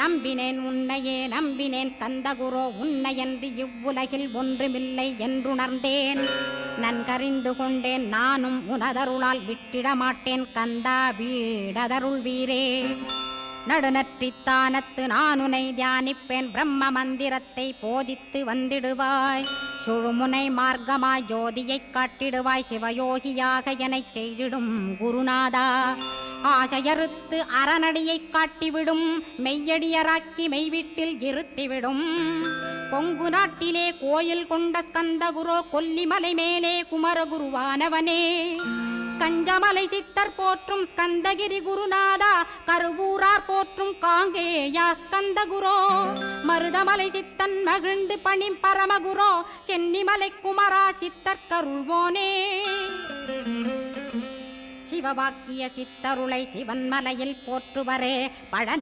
நம்பினேன் உன்னையே நம்பினேன் ஸ்கந்தகுரோ உன்னையன்றி இவ்வுலகில் ஒன்றுமில்லை என்றுணர்ந்தேன். நன்கறிந்து கொண்டேன் நானும் உனதருளால் விட்டிட மாட்டேன் கந்தா வீடதருள் வீரே. நடுநற்றித்தானத்து நானுனை தியானிப்பேன் பிரம்ம மந்திரத்தை போதித்து வந்திடுவாய். சுழுமுனை மார்க்கமாய் ஜோதியைக் காட்டிடுவாய் சிவயோகியாக எனச் செய்திடும் குருநாதா. ஆசையறுத்து அறநடியைக் காட்டிவிடும் மெய்யடியராக்கி மெய்வீட்டில் இருத்திவிடும். கொங்கு நாட்டிலே கோயில் கொண்ட ஸ்கந்தகுரோ கொல்லிமலை மேலே குமரகுருவானவனே. கஞ்சமலை சித்தர் போற்றும் ஸ்கந்தகிரி குருநாதா கருவூரார் போற்றும் காங்கேயா ஸ்கந்தகுரோ. மருதமலை சித்தன் மகிழ்ந்து பணிம் பரமகுரோ சென்னிமலை குமரா சித்தர் கருள்வோனே. சிவவாக்கிய சித்தருளை சிவன்மலையில் போற்றுவரே பழ